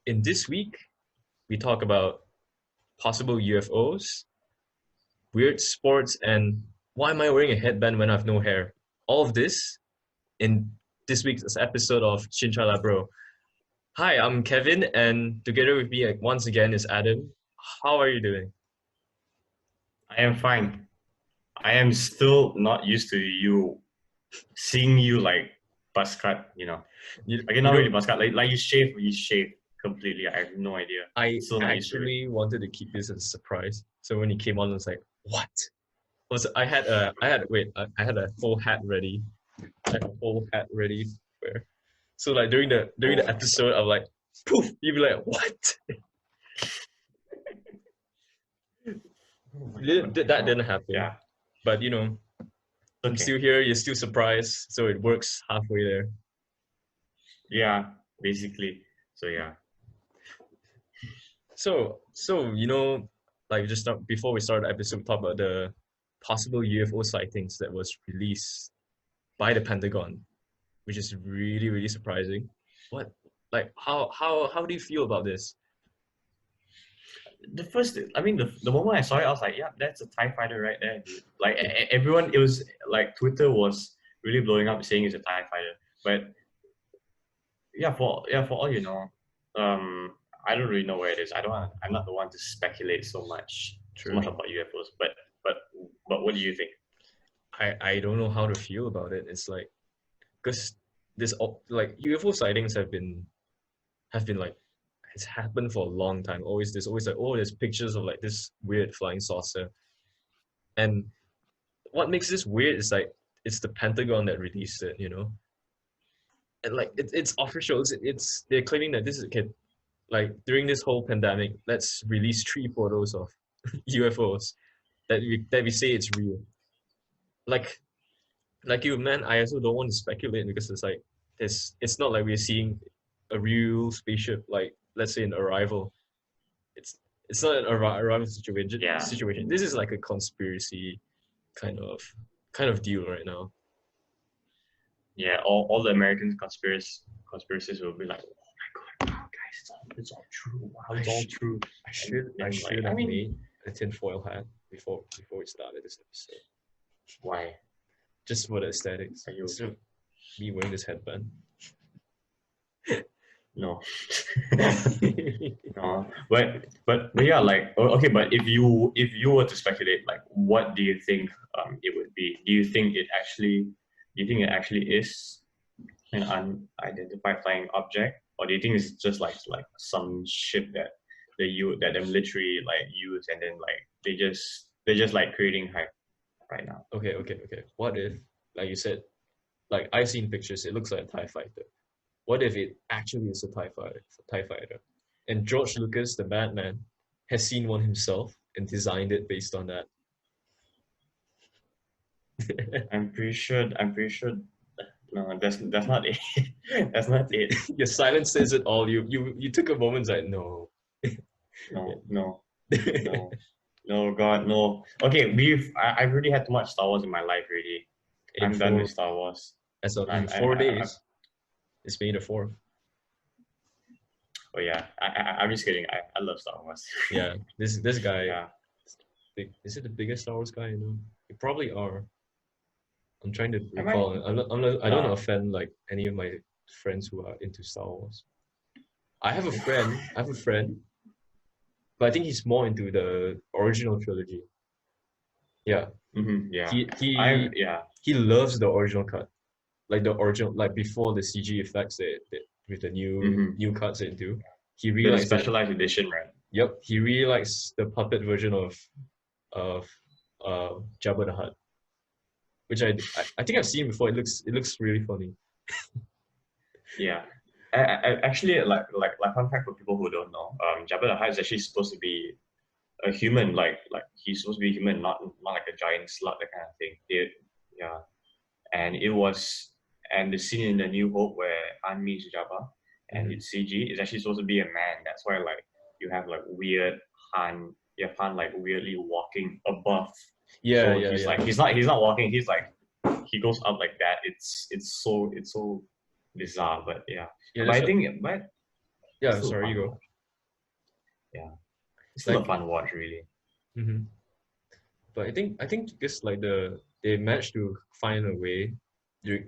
In this week, we talk about possible UFOs, weird sports, and why am I wearing a headband when I have no hair? All of this in this week's episode of Cincai Bro. Hi, I'm Kevin, and together with me once again is Adam. How are you doing? I am fine. I am still not used to seeing you like buzz cut, You, Again, you not really know, buzz cut, like you shave completely. I have no idea. I Still not used to it. actually wanted to keep this as a surprise. So when you came on, I was like, "What?" I had a full hat ready, like a full hat ready to wear. So like during Oh the my god. episode, I'm like, poof, you'd be like, "What?" Oh my That god. didn't happen. Yeah. But I'm Okay. still here. You're still surprised, so it works halfway there. Yeah. Basically. So yeah. So like before we start the episode, we talk about the possible UFO sightings that was released by the Pentagon, which is really really surprising. What like how do you feel about this? The moment I saw it, I was like, yeah, that's a TIE fighter right there, dude. Like everyone, it was like Twitter was really blowing up saying it's a TIE fighter. But for all you know, I don't really know where it is. I'm not the one to speculate so True. much about UFOs. But but what do you think? I don't know how to feel about it. It's like because like UFO sightings have been like it's happened for a long time. There's always like there's pictures of like this weird flying saucer. And what makes this weird is like it's the Pentagon that released it. And like it's official. It's they're claiming that this is okay. Like during this whole pandemic, let's release 3 photos of UFOs that we say it's real. Like you, man, I also don't want to speculate because it's not like we're seeing a real spaceship. Like let's say an arrival. It's it's not an arrival situation. Yeah, Situation. This is like a conspiracy kind of kind of deal right now. yeah. All the American conspiracies will be like, oh my god, wow, guys, it's all true. Wow, it's all true. I And like, should I have mean, made a tinfoil hat before we started this episode. why Just for the aesthetics. are you Instead of me wearing this headband. no? No, but yeah, like okay, but if you were to speculate, like, what do you think it would be? Do you think it actually is an unidentified flying object, or do you think it's just like some ship that them literally like use, and then like they're just like creating hype right now? Okay. What if, like you said, like I've seen pictures, it looks like a TIE fighter. What if it actually is a TIE fighter? And George Lucas, the Batman, has seen one himself and designed it based on that. I'm pretty sure. No, that's not it. That's not it. Your silence says it all. You took a moment like no. No, no, no. No, God, no. Okay, I've really had too much Star Wars in my life already. in I'm done four with Star Wars. as of in I'm, I, four I, I, days. It's May the 4th. oh yeah, I'm just kidding. I love Star Wars. Yeah, this guy, Yeah. is it the biggest Star Wars guy you know? You probably are. I'm trying to Am I? recall. I don't Uh, offend like any of my friends who are into Star Wars. I have a friend, but I think he's more into the original trilogy. Yeah, yeah. he I he yeah. he loves the original cut, like the original, like before the CG effects that with the hmm new cuts they do. He really The likes that. specialized edition, right? Yep, he really likes the puppet version of Jabba the Hutt, which I think I've seen before. It looks really funny. Yeah. Actually, like fun fact for people who don't know, Jabba the Hutt is actually supposed to be a human, like he's supposed to be human, not like a giant slug, that kind of thing. Yeah. And the scene in the New Hope where Han meets Jabba and Mhm. it's CG is actually supposed to be a man. That's why like you have like weird you have Han like weirdly walking above. Yeah, So yeah, yeah, he's not walking. He's like he goes up like that. It's so bizarre, but yeah. yeah. But That's I what. think but Yeah, Still a sorry, fun you go. watch. Yeah, it's still a Like, fun watch, really. but I think because like they managed to find a way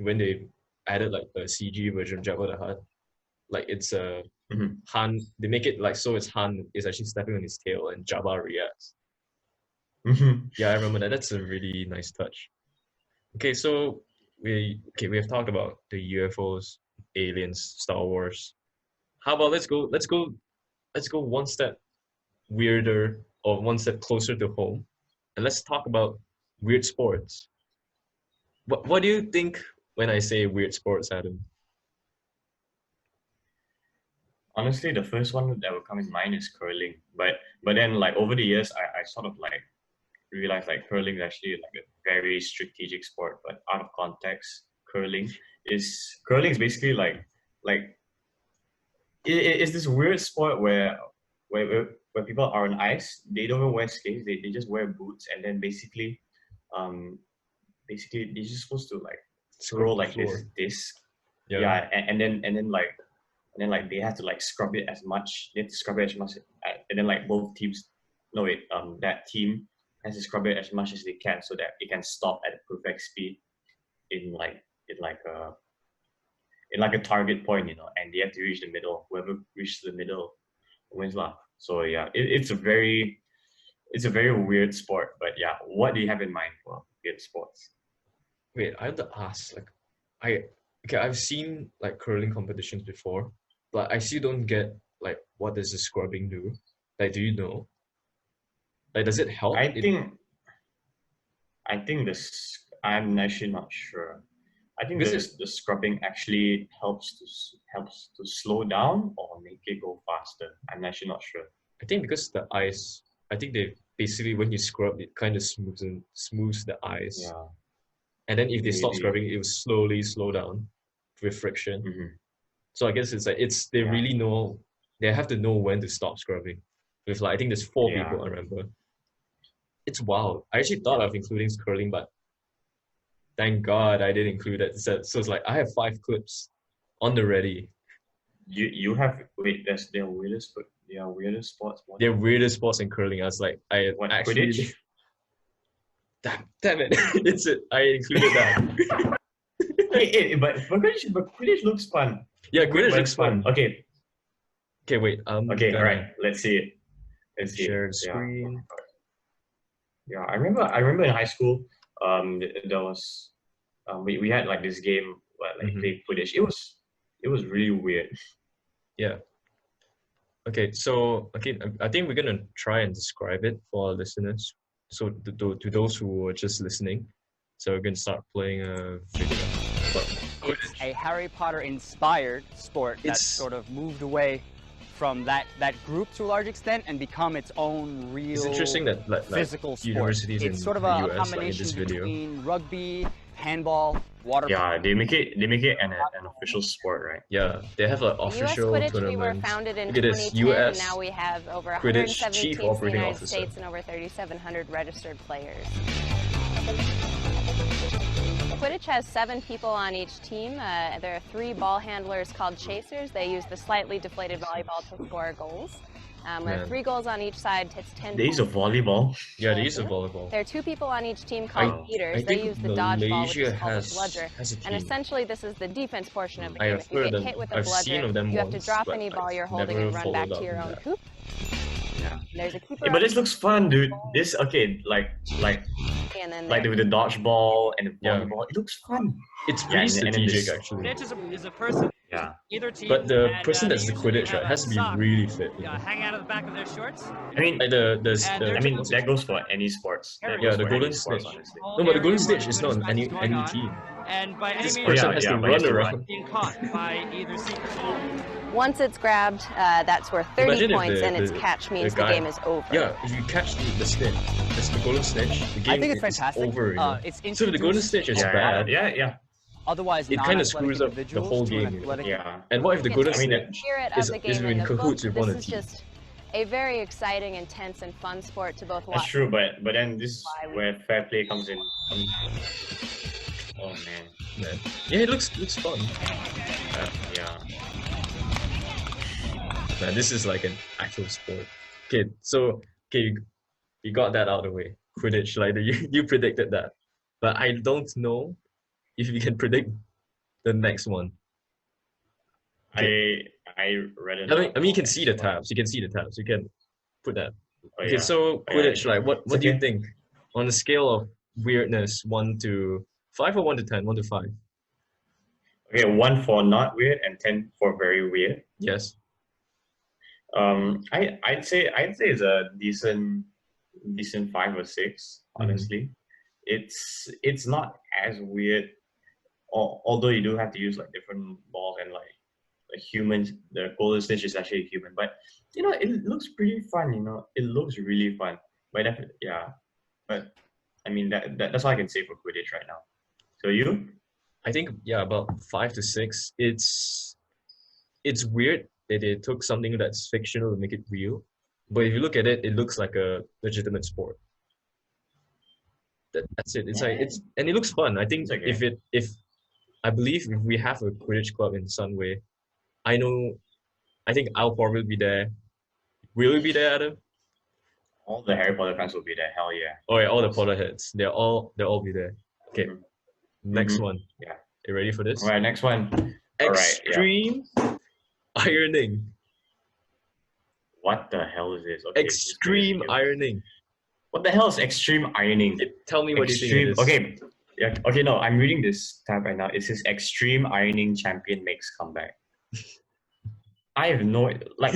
when they added like the CG version of Jabba the Hutt. Like it's a Mhm. Han. They make it like so it's Han is actually stepping on his tail and Jabba reacts. Mhm. Yeah, I remember that. That's a really nice touch. Okay, so we have talked about the UFOs, aliens, Star Wars. How about let's go one step weirder or one step closer to home, and let's talk about weird sports. What do you think when I say weird sports, Adam? Honestly, the first one that will come in mind is curling. But then like over the years, I sort of like realized like curling is actually like a very strategic sport. But out of context, curling is basically like it's this weird sport where people are on ice. They don't even wear skates. They just wear boots, and then um basically they're just supposed to like Scrub throw the like floor. this disc. Yeah. Yeah, and then they have to like scrub it as much. They have to scrub it as much, and then like both teams, no wait, that team has to scrub it as much as they can so that it can stop at a perfect speed in like in like a in like a target point, and they have to reach the middle. Whoever reaches the middle wins lah. So yeah, it's a very weird sport. But yeah, what do you have in mind for weird sports? Wait, I have to ask. Like, I okay, I've seen like curling competitions before, but I still don't get like what does the scrubbing do? Like, do you know? Like, does it help? I think I think this. I'm actually not sure. I think Because it, the scrubbing actually helps to slow down or make it go faster. I'm actually not sure. I think because the ice, I think they basically when you scrub, it kind of smooths the ice, Yeah, and then if they stop maybe. scrubbing, it will slowly slow down with friction. Hmm. So I guess it's like they Yeah, really know they have to know when to stop scrubbing. With like I think there's four yeah, people I remember. It's wild. I actually thought yeah. of including curling, but thank God I didn't include it. So it's like I have 5 clips on the ready. You have wait. There are weirdest sports. They're weirdest sports in curling. I was like, I What actually Quidditch? damn it. It's it. I included that. Quidditch looks fun. Yeah, Quidditch But looks it's fun. fun. Okay, Okay, wait. I'm okay, all right. gonna Let's see it. Let's see it. share the Yeah. screen. Yeah, I remember in high school, there was, we had like this game where like Hmm. play Quidditch. It was really weird. Yeah. Okay, so okay, I think we're gonna try and describe it for our listeners. So to those who are just listening, so we're gonna start playing a video. But It's a Harry Potter inspired sport that's It's- sort of moved away from that group to a large extent and become its own real it's interesting that like physical sport. universities It's in sort of the a US, like in combination this video, between rugby, handball, water. Yeah, they make it an official sport, right? yeah, they have like US official Quidditch, we were tournaments. founded in Look at this, 2010, and US now we have over Quidditch 170 Chief teams in the Operating United Officer. States and over 3,700 registered players. Quidditch has 7 people on each team. There are 3 ball handlers called chasers. They use the slightly deflated volleyball to score goals. There are Man. 3 goals on each side. It's 10 They use a points. volleyball. Yeah, they use a volleyball. There are 2 people on each team called I beaters. I They think use the dodgeball, which Malaysia is called a has bludger. a And team. essentially, this is the defense portion of the I game. have If you heard get them. hit with a I've bludger, seen of them you have to once, drop but any ball I've you're holding never and run back followed to your up on own that. coop. Yeah. There's a keeper. Yeah, but this looks fun, dude. This okay, like And then like with the dodgeball and the Yeah. volleyball. It looks fun. It's Yeah, pretty and then strategic this- actually. Quidditch is a person Yeah. either team. But the and, person they that's the usually Quidditch have right a has to be sock, really fit. You know? hang out of the back of their shorts. I mean, Like And they're I mean that goes for any sports. That Yeah, goes the for golden any sports, snitch. honestly. Whole No, but the area golden where snitch is not on Quidditch any match is going on, team. And by any This means, person yeah, has yeah, to but he has run to around. run. being caught by either secret. once it's grabbed, that's worth 30 Imagine if points, the- and its the- catch means the guy- game is over. Yeah, if you catch the snitch, that's the golden snitch. The game I think it's is fantastic. over. You know? It's So if the golden introduced snitch is Yeah, bad, yeah. otherwise it kinda non-athletic screws up the individuals whole to an game, you know? athletic- Yeah. and what if the You golden can I mean, snitch spirit is of the is game in in the book. cahoots with one of This the is team? just a very exciting, intense, and fun sport to both watch. That's true, but then this is Why we- where fair play comes in. Oh man. Man. Yeah, it looks fun. Yeah. Man, this is like an actual sport. Okay, so you got that out of the way. Quidditch, like you predicted that, but I don't know if you can predict the next one. Okay. I read it. I mean, you can see the tabs. You can see the tabs. You can put that. Oh, Okay, yeah. so yeah, Quidditch, yeah. like what do you think on a scale of weirdness, 1 to 5 or 1 to 10? 1 to 5. Okay, 1 for not weird and 10 for very weird. Yes. I'd say it's a decent 5 or 6. Honestly, it's not as weird. Although you do have to use like different balls and like the humans, the golden snitch is actually a human, but you know it looks pretty fun. You know, it looks really fun. But definitely, yeah. But I mean that's all I can say for Quidditch right now. So you? I think about 5 to 6. It's weird that they took something that's fictional to make it real, but if you look at it, it looks like a legitimate sport. That's it. It's like and it looks fun. I think okay. if I believe if we have a Quidditch club in Sunway, I think I'll probably be there. Will you be there, Adam? All the Harry Potter fans will be there. Hell yeah. Oh yeah, all the Potterheads. They'll all be there. Okay. Next one. Yeah. You ready for this? All right, next one. Extreme ironing. What the hell is this? Okay, extreme ironing. What the hell is extreme ironing? Tell me what you think it is. Okay. Yeah. Okay. No, I'm reading this tab right now. It says extreme ironing champion makes comeback. I have no like.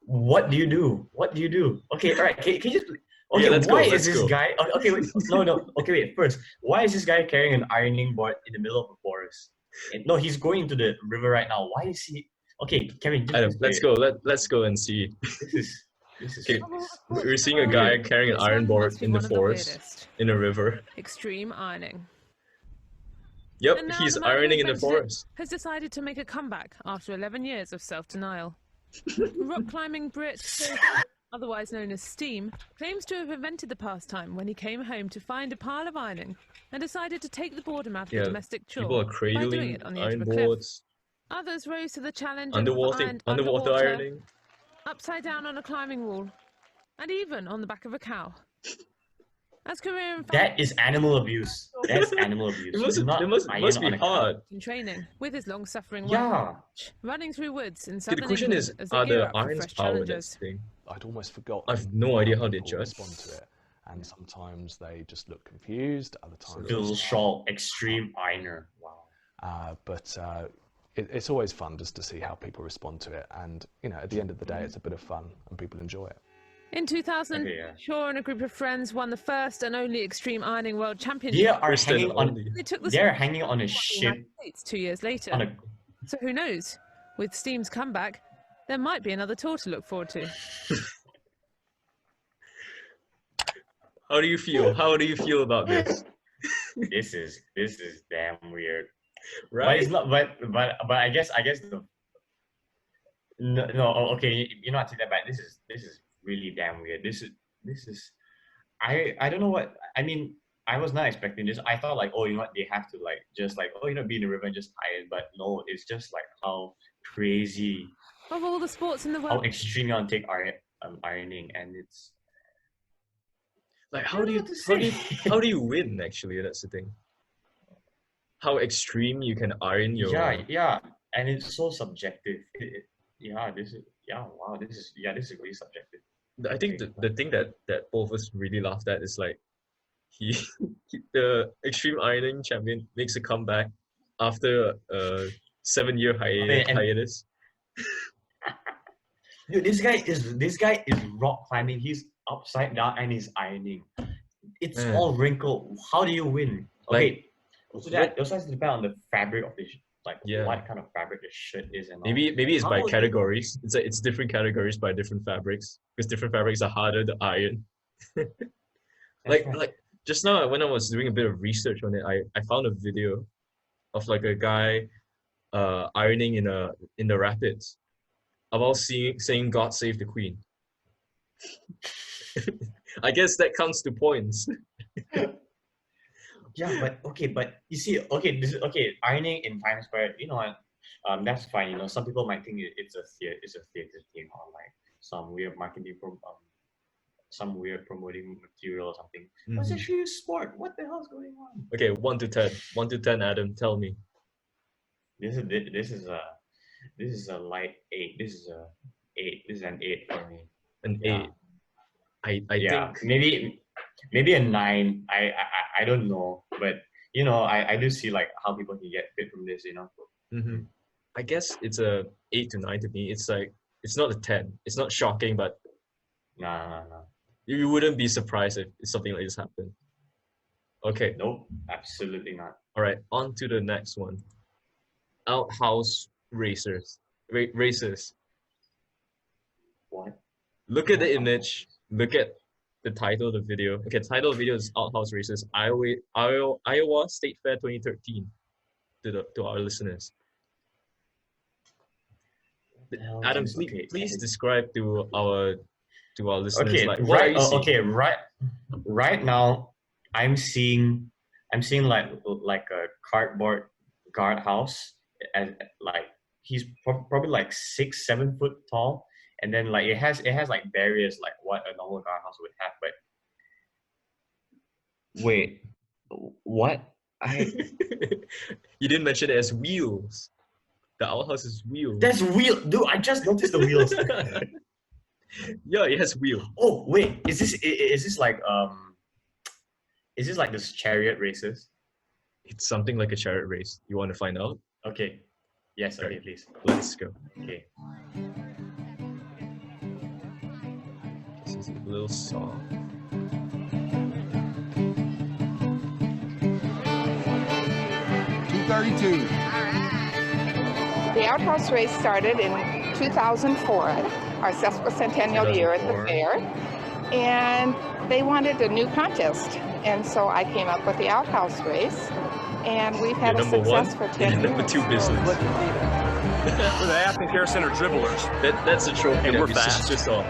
What do you do? What do you do? Okay. All right. Can you just? Okay. Yeah, let's why go, is this guy? Okay. Wait. No. Okay. Wait. First, why is this guy carrying an ironing board in the middle of a forest? No, he's going into the river right now. Why is he? Okay, Kevin. Let's go. Let's go and see. This is. Okay, we're seeing a guy carrying an iron board in the forest, in a river. Extreme ironing. Yep, he's ironing in the forest. Has decided to make a comeback after 11 years of self-denial. Rock climbing Brit, otherwise known as Steam, claims to have invented the pastime when he came home to find a pile of ironing and decided to take the boredom out of the domestic chore people are by doing it cradling on the edge iron of a cliff. boards. Others rose to the challenge Underwater ironing. upside down on a climbing wall, and even on the back of a cow. As career that is animal abuse. That's animal abuse. It must be hard. In training with his long-suffering running through woods in southern The question England is, as they are gear the up for irons fresh powered? challenges. Thing? I'd almost forgotten. I've no idea how they people judge. respond to it, and sometimes they just look confused. Other times, Bill Shaw, extreme ironer. Wow. But it's always fun just to see how people respond to it, and you know, at the end of the day, it's a bit of fun and people enjoy it. In 2000, Shaw and a group of friends won the first and only Extreme Ironing World Championship. They're hanging on a ship. 2 years later. So who knows? With Steam's comeback, there might be another tour to look forward to. How do you feel? How do you feel about this? This is damn weird. Right? But it's not. But I guess no. Okay, you're not taking that back. This is really damn weird. This is. I don't know what I mean. I was not expecting this. I thought like, oh, you know what? They have to like just like, oh, you know, be in the river and just iron. But no, it's just like how crazy. Of all the sports in the world, how extreme you want to take ironing, and it's like how do you win? Actually, that's the thing. How extreme you can iron your and it's so subjective. This is really subjective. I think the thing that both of us really laughed at is like the extreme ironing champion makes a comeback after a 7-year hiatus. Dude, this guy is rock climbing. He's upside down and he's ironing. It's all wrinkled. How do you win? Okay, so that also has to depend on the fabric of the what kind of fabric the shirt is and all. Maybe it's by categories. It's different categories by different fabrics because different fabrics are harder to iron. like just now when I was doing a bit of research on it, I found a video of like a guy ironing in the rapids about saying God save the Queen. I guess that counts to points. Yeah, but you see, ironing in Times Square, you know what? That's fine. You know, some people might think it's a theater thing, or like some weird marketing from some weird promoting material or something. But it's actually a sport. What the hell's going on? Okay, 1 to 10. 1 to 10, Adam, tell me. This is a light 8. This is a 8. This is an 8 for me. An Yeah. 8. I Yeah, think maybe a 9. I don't know, but you know, I do see like how people can get fit from this. You know. I guess it's a 8 to 9 to me. It's like it's not a 10. It's not shocking, but Nah. you wouldn't be surprised if something like this happened. Okay. Nope. Absolutely not. All right. On to the next one. Outhouse Racers. Racers. What? Look at the image. Look at the title of the video. Okay, title of the video is Outhouse Racers, Iowa State Fair 2013. To our listeners. Adam, please describe to our listeners. Okay, like, what are you seeing? okay, right now, I'm seeing like a cardboard guardhouse, and like he's probably like 6-7 foot tall, and then like it has like barriers like what a normal guardhouse would have. But wait, what? You didn't mention it as wheels. The outhouse is wheels. That's wheel, dude. I just noticed the wheels. Yeah, it has wheels. Oh wait, is this like this chariot races? It's something like a chariot race. You want to find out? Okay. Yes. Okay, Right. please. Let's go. Okay. This is a little song. 232. The Outhouse race started in 2004, our sesquicentennial year at the 2004. fair, and they wanted a new contest. And so I came up with the Outhouse race, and we've had a Number success one, for 10 years. number 2 business. We're the Athens Care Center dribblers. That's a trophy. And that we're we fast. Just saw.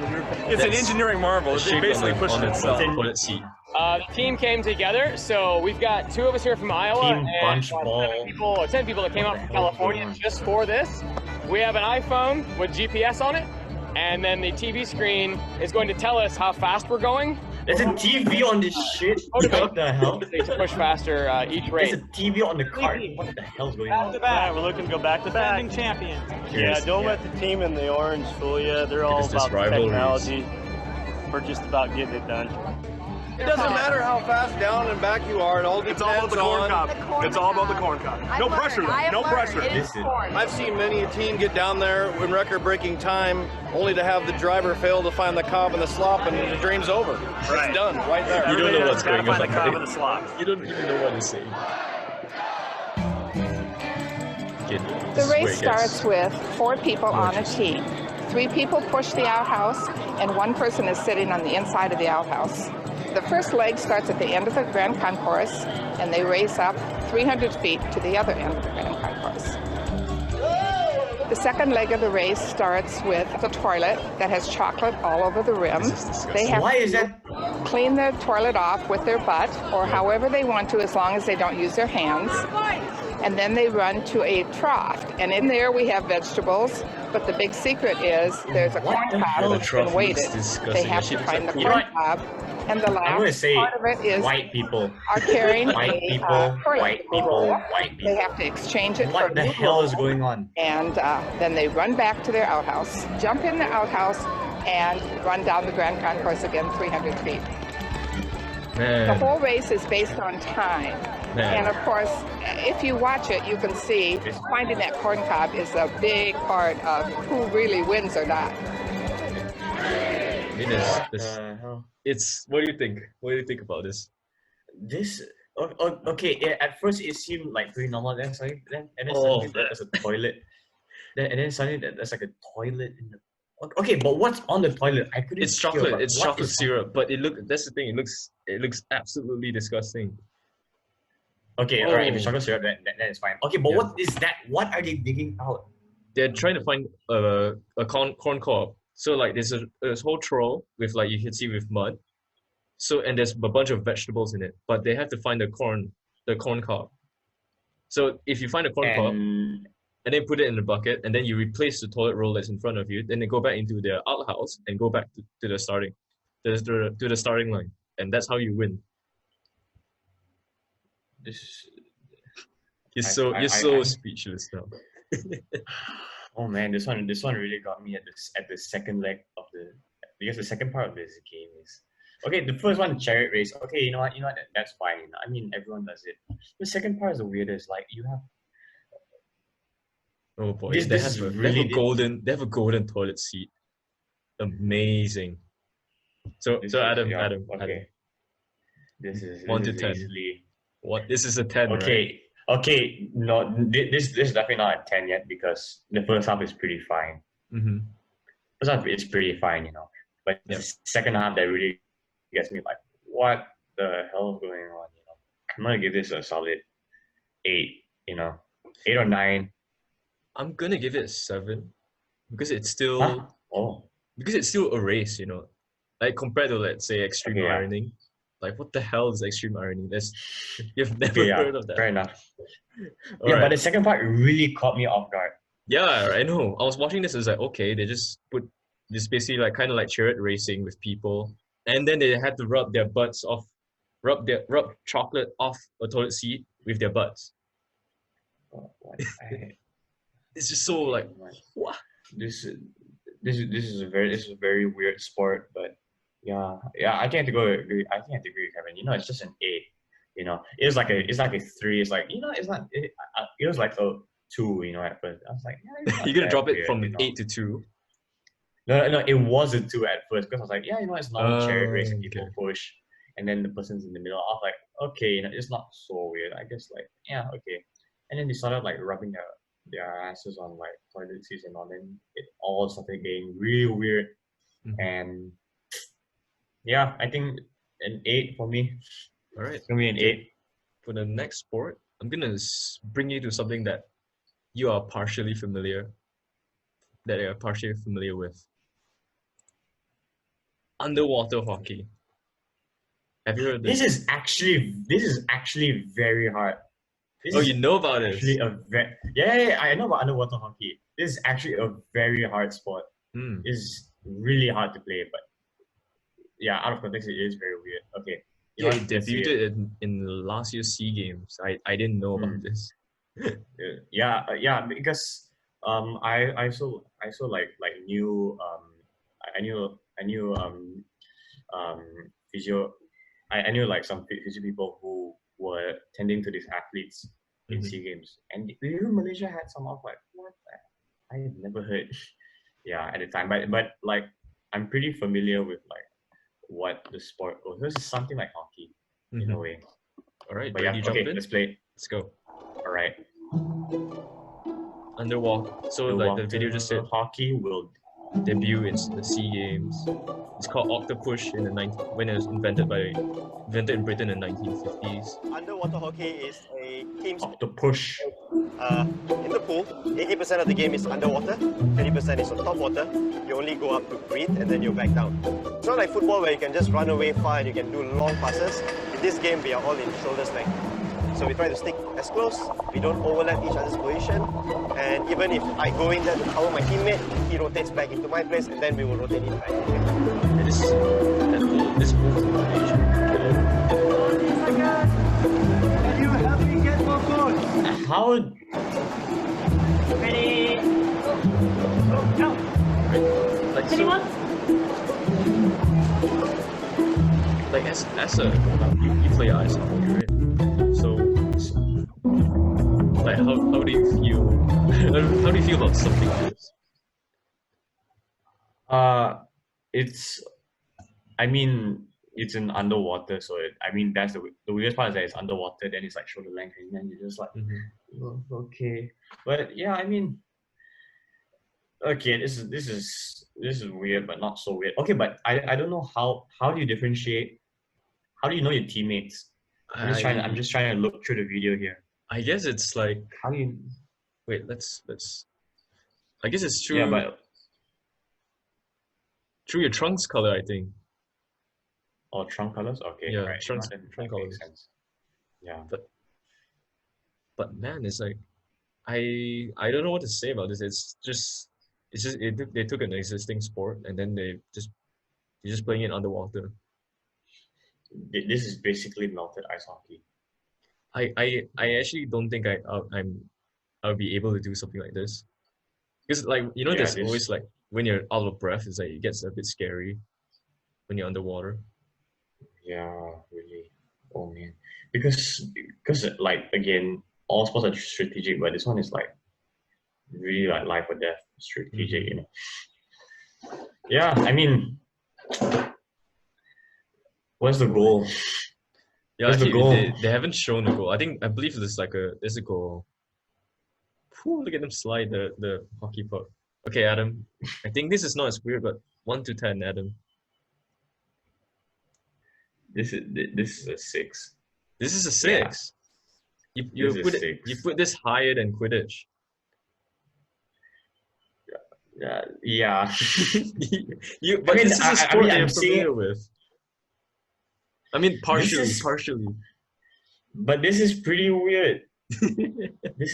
It's an engineering marvel. It Shaped basically on pushes the itself. toilet seat. The team came together, so we've got 2 of us here from Iowa Team and bunch about ball. 10 people that came out from California just for this. We have an iPhone with GPS on it, and then the TV screen is going to tell us how fast we're going. There's a TV on this shit. What the hell? They push faster each race. There's a TV on the cart. What the hell's going on? Back. We're looking to go back to back. Defending champions. Yeah, Don't let the team in the orange fool you. They're all It's this about rivalries. technology. We're just about getting it done. It doesn't matter how fast down and back you are. It all depends It's all about the corn on. cob. It's all about the corn cob. No pressure though. No pressure. Listen. I've seen many a team get down there in record-breaking time, only to have the driver fail to find the cob and the slop, and the dream's over. Right. It's done right there. You don't know what's Gotta going find on. the cob and the slop. You don't even know what he's saying. Okay, The this is where race it gets- starts with 4 people on a team. 3 people push the outhouse, and 1 person is sitting on the inside of the outhouse. The first leg starts at the end of the Grand Concourse, and they race up 300 feet to the other end of the Grand Concourse. The second leg of the race starts with a toilet that has chocolate all over the rim. This is disgusting. They have Why is to that? clean the toilet off with their butt or however they want to, as long as they don't use their hands. And then they run to a trough, and in there we have vegetables, but the big secret is there's a corn the cob hell? that's The trough been weighted. looks disgusting. They have Actually, to looks find like the poop. corn cob, and the I'm gonna last say part of it is white people. are carrying White a people. toilet White people. roll. White They people. have to exchange it for What a the new hell is roll. going on? And then they run back to their outhouse, jump in the outhouse, and run down the Grand Concourse again 300 feet. The Man, whole race is based on time. man. And of course, if you watch it, you can see finding that corn cob is a big part of who really wins or not. It is. Hell? It's. What do you think? What do you think about this? This. Okay. Yeah, at first it seemed like pretty normal. Then suddenly, and then Oh, suddenly there's a toilet. And then suddenly there's like a toilet in the. Okay, but what's on the toilet? I couldn't. It's hear, chocolate. but It's what chocolate is syrup. But it look. That's the thing. It looks absolutely disgusting. Okay, all right. If it's Oh. chocolate syrup, then it's fine. Okay, but Yeah. what is that? What are they digging out? They're trying to find a corn cob. So like there's a whole trough with like you can see with mud. So and there's a bunch of vegetables in it, but they have to find the corn cob. So if you find a corn cob, and then put it in the bucket, and then you replace the toilet roll that's in front of you. Then they go back into their outhouse and go back to the starting, to the starting line, and that's how you win. This. You're so speechless now. Oh man, this one really got me at the second leg of because the second part of this game is okay. The first one, chariot race. Okay, you know what? That's fine. I mean, everyone does it. The second part is the weirdest. Like you have. Oh boy, they have a golden toilet seat. Amazing. So Adam. Okay. This is 1 to 10. Easily... What? This is a 10, okay. Right? Okay, no, this is definitely not a 10 yet because the first half is pretty fine. Mm-hmm. First half is pretty fine, but the second half that really gets me like, what the hell is going on? I'm gonna give this a solid 8. 8 or 9. I'm gonna give it a 7 because it's still because it's still a race, like compared to let's say extreme ironing. Like, what the hell is extreme ironing? You've never heard of that. Fair enough. But the second part really caught me off guard. Yeah, I know. I was watching this, I was like, okay, they just put this basically like kind of like chariot racing with people. And then they had to rub their butts off, rub chocolate off a toilet seat with their butts. It's just so like, what? This is a very weird sport, but yeah, I think I have to agree with Kevin. It's just an 8. It's like a 3. It's like it's not. It was like a 2. At first I was like, you're gonna drop it from 8 to 2. No, it was a 2 at first because I was like, it's normal chariot race and people push, and then the person's in the middle. I was like, okay, it's not so weird. I guess like okay, and then they started like rubbing their asses on like toilet seats and all. Then it all started getting really weird, and I think an 8 for me. All right, it's gonna be an 8. For the next sport, I'm gonna bring you to something that you are partially familiar with. Underwater hockey. Have you heard of this? This is actually very hard. You know about it? I know about underwater hockey. This is actually a very hard sport. It's really hard to play, but out of context, it is very weird. Okay. It debuted in last year's SEA Games. I didn't know about this. Because I saw like new I knew physio. I knew like some physio people who were tending to these athletes in SEA Games, and even Malaysia had some of like what I had never heard. At the time, but like I'm pretty familiar with like what the sport goes. This is something like hockey in a way. All right, but let's play. Let's go. All right. Underwater. So like the video just said, hockey will debut in the SEA Games. It's called Octopush when it was invented in Britain in the 1950s. Underwater hockey is a team Octopush. In the pool, 80% of the game is underwater, 20% is on top water. You only go up to breathe and then you're back down. It's not like football where you can just run away far and you can do long passes. In this game, we are all in shoulder strength. So we try to stick as close, we don't overlap each other's position, and even if I go in there to cover my teammate, he rotates back into my place and then we will rotate it back. This move combination. Can you help me get more goals? How? Ready? Go. Like Anyone? Like as you play ice hockey, right? So like how do you feel? How do you feel about something like this? It's in underwater, so that's the weirdest part is that it's underwater. Then it's like shoulder length, and then you're just like, okay. But okay, this is weird, but not so weird. Okay, but I don't know how do you differentiate? How do you know your teammates? I'm just trying to look through the video here. I guess it's like how do you wait? Let's. I guess it's true. Yeah, but through your trunk's color, I think. Oh, trunk colors. Okay. Yeah, right. trunk colors. Sense. Yeah. But man, it's like I don't know what to say about this. They took an existing sport and then they're just playing it underwater. This is basically melted ice hockey. I actually don't think I'll be able to do something like this, because like there's always like when you're out of breath, it's like it gets a bit scary when you're underwater. Yeah, really. Oh man, because like again, all sports are strategic, but this one is like really like life or death strategic. Yeah, I mean, what's the goal? Yeah, what's the goal? They haven't shown a goal. I believe there's a goal. Whew, look at them slide the hockey puck. Okay, Adam. I think this is not as weird, but 1 to 10, Adam. This is a 6. This is a 6. Yeah. You put this higher than Quidditch. Yeah. This is a sport I'm familiar with. I mean, partially. But this is pretty weird. This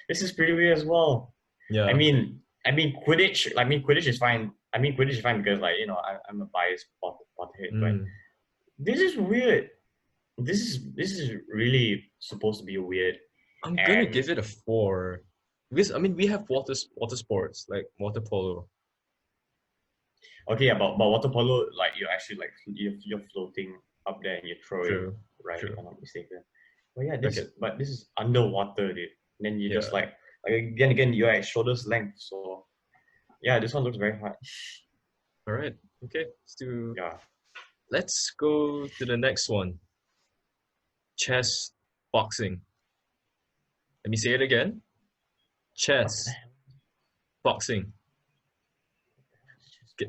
is pretty weird as well. Yeah. I mean Quidditch. Quidditch is fine. Quidditch is fine because I'm a biased Potterhead, but this is weird. This is really supposed to be weird. I'm gonna give it a 4 because we have water sports like water polo. Okay, yeah, but water polo, like you're actually like you're floating up there and you throw it, right? If I'm not mistaken. But yeah, this is underwater, dude. And then you just like again you're at shoulder's length. So yeah, this one looks very hard. All right. Okay. Let's go to the next one. Chess boxing. Let me say it again. Chess boxing.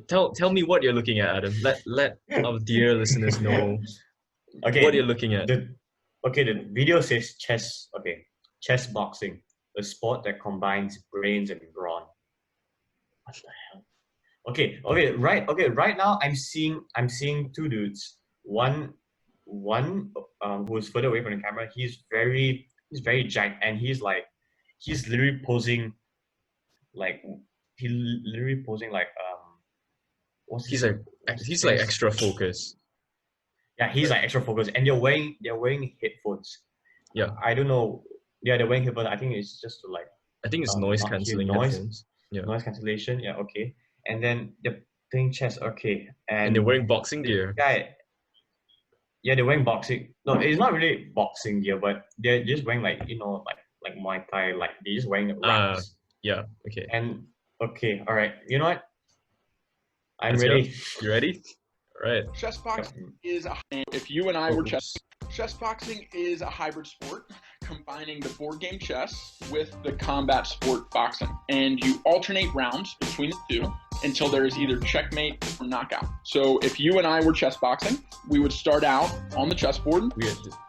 Tell me what you're looking at, Adam. Let our dear listeners know what you're looking at. The video says chess. Okay, chess boxing, a sport that combines brains and brawn. What the hell? Okay. Right now, I'm seeing 2 dudes. One who's further away from the camera. He's very giant, and he's literally posing like he's like extra focused. Yeah, he's like extra focused, and they're wearing headphones. Yeah, I don't know. Yeah, they're wearing headphones. I think it's just to like. I think it's noise cancelling headphones. Yeah, noise cancellation. Yeah, okay. And then they're playing chess. Okay, and they're wearing boxing gear. Yeah, they're wearing boxing. No, it's not really boxing gear, but they're just wearing like Muay Thai. Like they're just wearing wraps. Yeah. Okay. And okay, all right. You know what? I'm ready. You ready? All right. Chess boxing is if you and I were chess boxing is a hybrid sport combining the board game chess with the combat sport boxing, and you alternate rounds between the two until there is either checkmate or knockout. So if you and I were chess boxing, we would start out on the chessboard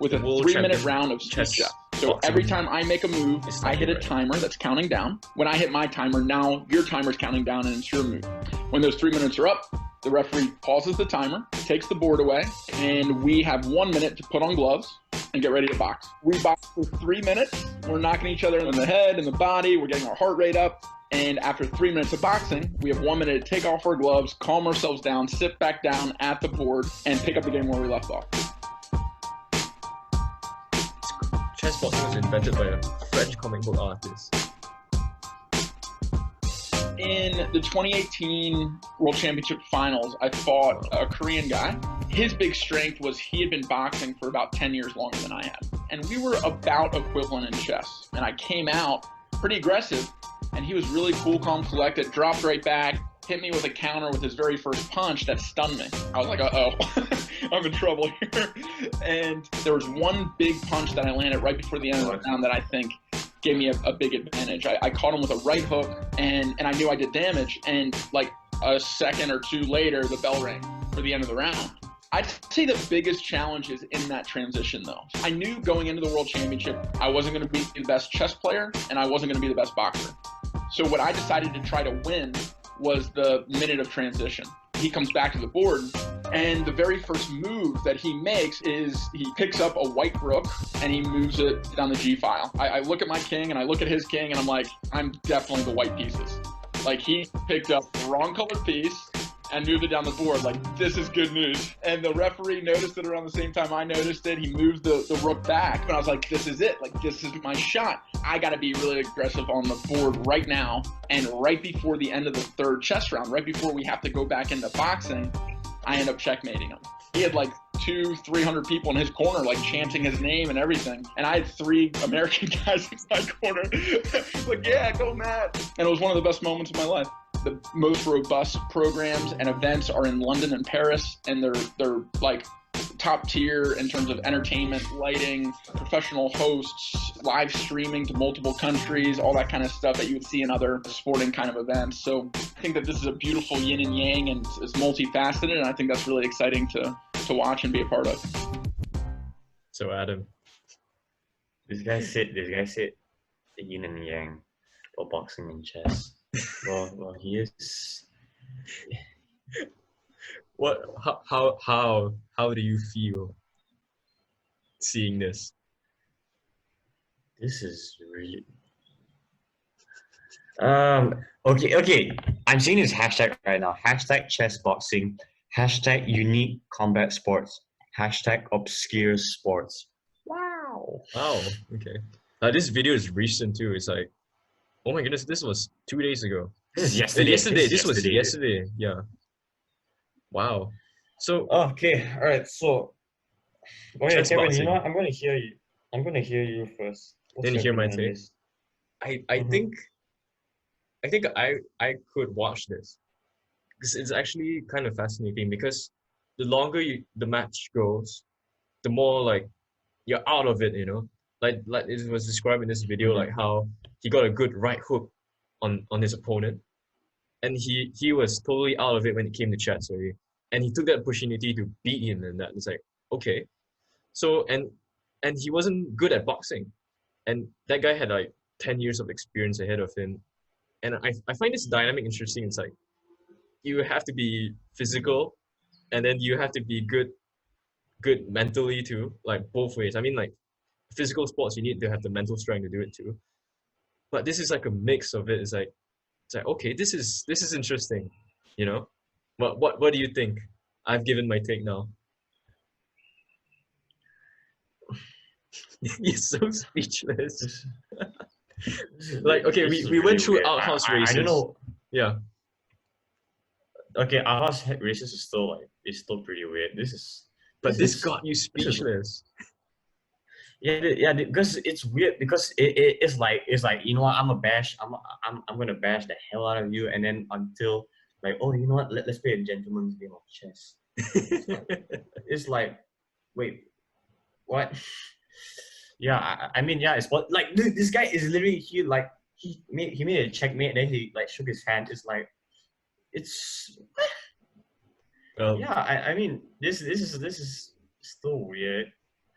with a 3-minute round of chess. So every time I make a move, I hit a timer that's counting down. When I hit my timer, now your timer's counting down and it's your move. When those 3 minutes are up, the referee pauses the timer, takes the board away, and we have 1 minute to put on gloves and get ready to box. We box for 3 minutes. We're knocking each other in the head, in the body. We're getting our heart rate up. And after 3 minutes of boxing, we have 1 minute to take off our gloves, calm ourselves down, sit back down at the board, and pick up the game where we left off. Chess boxing was invented by a French comic book artist. In the 2018 World Championship Finals, I fought a Korean guy. His big strength was he had been boxing for about 10 years longer than I had. And we were about equivalent in chess. And I came out pretty aggressive, and he was really cool, calm, collected, dropped right back, hit me with a counter with his very first punch that stunned me. I was like, uh-oh, I'm in trouble here. And there was one big punch that I landed right before the end of the round that I think gave me a big advantage. I caught him with a right hook, and I knew I did damage, and like a second or two later, the bell rang for the end of the round. I'd say the biggest challenge is in that transition, though. I knew going into the World Championship, I wasn't going to be the best chess player, and I wasn't going to be the best boxer. So what I decided to try to win was the minute of transition. He comes back to the board, and the very first move that he makes is he picks up a white rook and he moves it down the G file. I look at my king and I look at his king and I'm like, I'm definitely the white pieces. Like, he picked up the wrong colored piece and moved it down the board. Like, this is good news. And the referee noticed it around the same time I noticed it. He moved the rook back, and I was like, this is it. Like, this is my shot. I got to be really aggressive on the board right now. And right before the end of the third chess round, right before we have to go back into boxing, I end up checkmating him. He had like 200-300 people in his corner, like chanting his name and everything. And I had 3 American guys in my corner. Like, yeah, go Matt. And it was one of the best moments of my life. The most robust programs and events are in London and Paris, and they're like top tier in terms of entertainment, lighting, professional hosts, live streaming to multiple countries, all that kind of stuff that you would see in other sporting kind of events. So I think that this is a beautiful yin and yang, and it's multifaceted, and I think that's really exciting to watch and be a part of. So Adam, this guy said the yin and yang for boxing and chess. Well, he is. what? How do you feel seeing this? This is really. Okay. I'm seeing this hashtag right now. Hashtag chess boxing. Hashtag unique combat sports. Hashtag obscure sports. Wow. Oh, okay. This video is recent too. It's like, oh my goodness, this was 2 days ago. This is yesterday. This was yesterday. Yeah. Wow. So okay, all right. So, okay, Kevin, boxing. you know what? I'm gonna hear you. I'm gonna hear you first. Then you hear my take. I think I could watch this because it's actually kind of fascinating. Because the longer the match goes, the more like you're out of it. You know, like it was described in this video, like how he got a good right hook on his opponent, and he was totally out of it when it came to chess, right? And he took that opportunity to beat him, and that it's like, okay, so and he wasn't good at boxing, and that guy had like 10 years of experience ahead of him, and I find this dynamic interesting. It's like you have to be physical, and then you have to be good mentally too, like both ways. I mean, like physical sports, you need to have the mental strength to do it too. But this is like a mix of it. It's like okay, this is interesting, you know. What do you think? I've given my take now. You're so speechless. Like, okay, we went through Outhouse Racers. I don't know. Yeah. Okay, Outhouse Racers is still pretty weird. This got you speechless. Yeah, because it's weird. Because it's like you know what, I'm gonna bash the hell out of you, and then until like, oh, you know what, let's play a gentleman's game of chess. It's like, wait, what? Yeah, I mean, yeah, it's like this guy is literally he made a checkmate, and then he like shook his hand. It's like, it's yeah. I mean, this is still weird.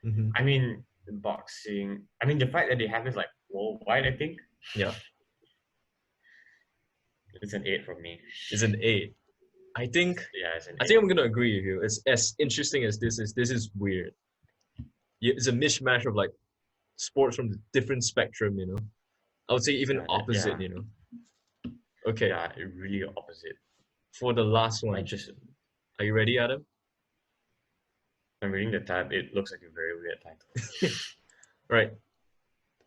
Mm-hmm. I mean, boxing. I mean, the fact that they have this like worldwide, I think. Yeah. It's an 8 from me. It's an 8. I think. Yeah, it's an 8. I think I'm gonna agree with you. It's as interesting as this is. This is weird. It's a mishmash of like sports from the different spectrum. You know, I would say even opposite. Yeah. You know. Okay. Yeah, really opposite. For the last one, are you ready, Adam? I'm reading the tab. It looks like a very weird title. Right.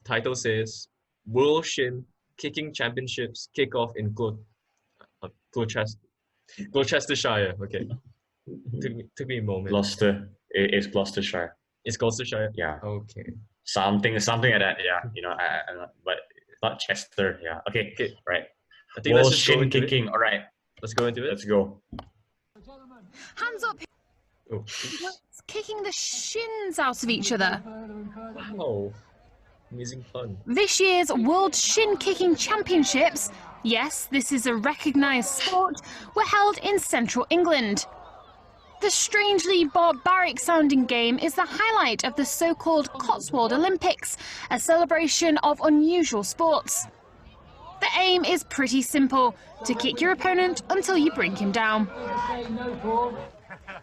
Title says World Shin Kicking Championships kick off in Gloucestershire. Okay. Took me a moment. Gloucester. It's Gloucestershire. It's Gloucestershire? Yeah. Okay. Something like that. Yeah. You know, but not Chester. Yeah. Okay. Right. I think World let's just go Shin into Kicking. it. All right. Let's go into it. Let's go. Hands up. Oh. What's kicking the shins out of each other? Wow. Amazing fun. This year's World Shin Kicking Championships, yes, this is a recognised sport, were held in central England. The strangely barbaric-sounding game is the highlight of the so-called Cotswold Olympics, a celebration of unusual sports. The aim is pretty simple, to kick your opponent until you bring him down.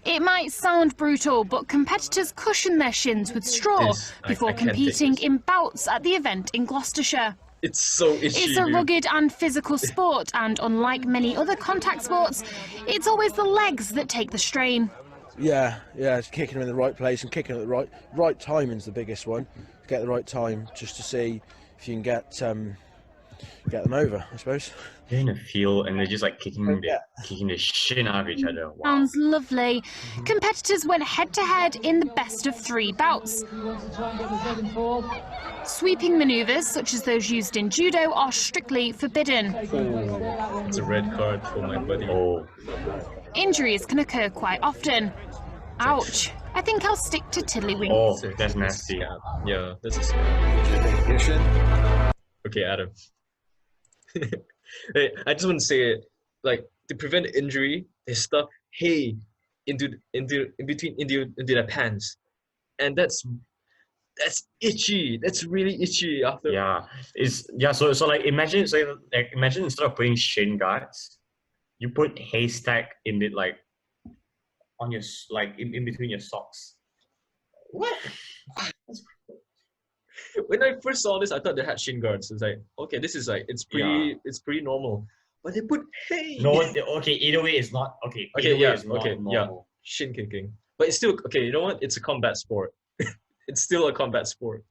It might sound brutal, but competitors cushion their shins with straw before I can't take competing this. in bouts at the event in Gloucestershire. It's so itchy. It's a dude. rugged and physical sport, and unlike many other contact sports, it's always the legs that take the strain. Yeah, it's kicking them in the right place and kicking them at the right timing's the biggest one. Get the right time just to see if you can get them over, I suppose. They're in a field and they're just like kicking the shit out of each other. Wow. Sounds lovely. Competitors went head-to-head in the best of 3 bouts. Sweeping manoeuvres, such as those used in judo, are strictly forbidden. Oh, it's a red card for my buddy. Oh. Injuries can occur quite often. Ouch. I think I'll stick to tiddlywinks. Oh, that's nasty. Yeah, that's a scam. Okay, Adam. Hey, I just want to say it. Like, to prevent injury, they stuck hay into their pants, and that's itchy. That's really itchy after. Yeah, So like imagine instead of putting shin guards, you put haystack in it like on your in between your socks. What? When I first saw this, I thought they had shin guards. It's like, okay, this is like it's pretty normal. But they put hay. No, okay. Either way, it's not okay. Okay, yeah, okay, normal. yeah. Shin kicking, but it's still okay. You know what? It's a combat sport. It's still a combat sport.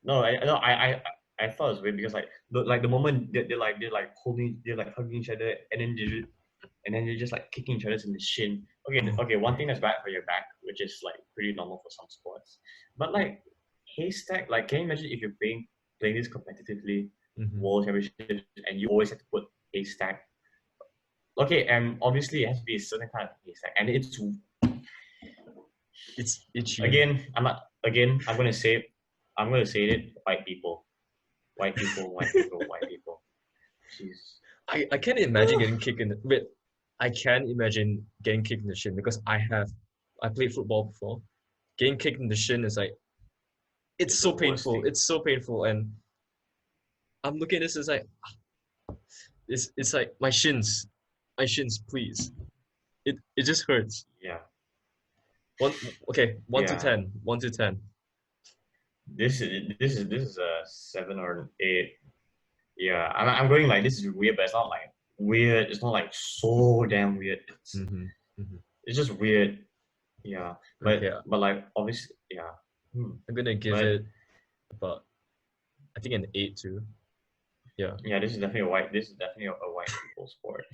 No, I thought it was weird because the moment they're hugging each other and then they're just like kicking each other in the shin. Okay, one thing that's bad for your back, which is like pretty normal for some sports. But like haystack, like can you imagine if you're playing this competitively, world championships, and you always have to put haystack? Okay, and obviously it has to be a certain kind of haystack, and it's itchy. Again, I'm gonna say it. White people. Jeez. I can't imagine getting kicked in the wait. I can imagine getting kicked in the shin because I played football before. Getting kicked in the shin is like it's so painful. It's so painful, and I'm looking at this as like it's like my shins, please. It just hurts. Yeah. 1 to 10. 1 to 10. This is a 7 or an 8. Yeah, I'm going like this is weird, but it's not like weird. It's not like so damn weird. It's just weird. Yeah, but like obviously, yeah. I'm gonna give it about I think an 8 too. Yeah. Yeah, this is definitely a white people sport.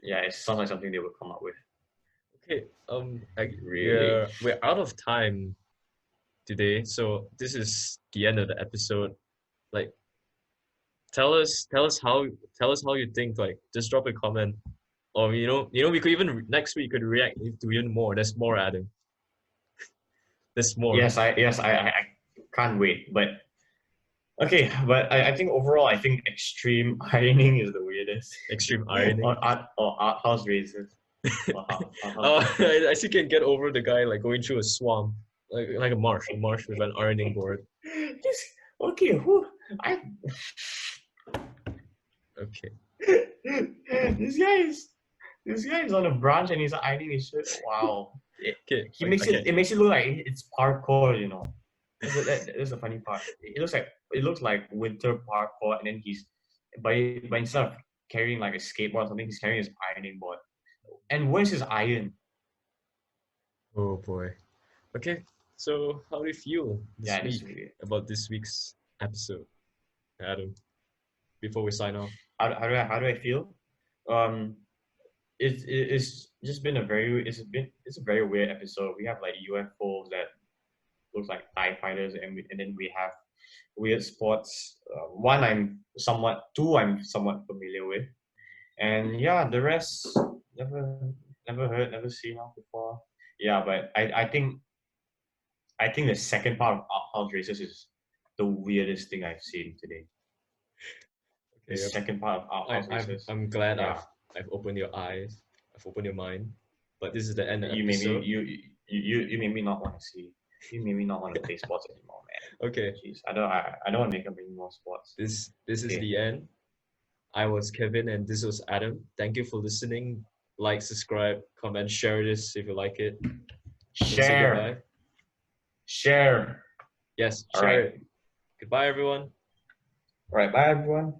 Yeah, it sounds like something they would come up with. Okay. Really? We're out of time today, so this is the end of the episode. Like, tell us how you think. Like, just drop a comment, or we could even next week could react to even more. There's more, Adam. There's more. Yes, I can't wait. But okay, but I think overall, I think extreme ironing is the weirdest. Extreme ironing or Outhouse Racers. I still can get over the guy like going through a swamp, like a marsh with an ironing board. Okay. This guy is on a branch and he's ironing his shirt. Wow. It makes it look like it's parkour, you know. That's the funny part. It looks like winter parkour, and then but instead of carrying like a skateboard or something, he's carrying his ironing board. And where's his iron? Oh boy. Okay, so how do you feel about this week's episode, Adam? Before we sign off, how do I feel? It's just been a very weird episode. We have like UFOs that looks like TIE fighters, and then we have weird sports. Two I'm somewhat familiar with, and yeah, the rest never heard, never seen of before. Yeah, but I think the second part of Outhouse Racers is the weirdest thing I've seen today. Okay, the second part of Outhouse Racers. I'm glad I've opened your eyes, I've opened your mind. But this is the end of the you episode. you made me not want to see. You made me not want to play sports anymore, man. Okay. Jeez, I don't want to make him bring more sports. This is Okay. the end. I was Kevin and this was Adam. Thank you for listening. Like, subscribe, comment, share this if you like it. Say Share. goodbye. Share. Yes, All share right. it. Goodbye, everyone. All right. Bye, everyone.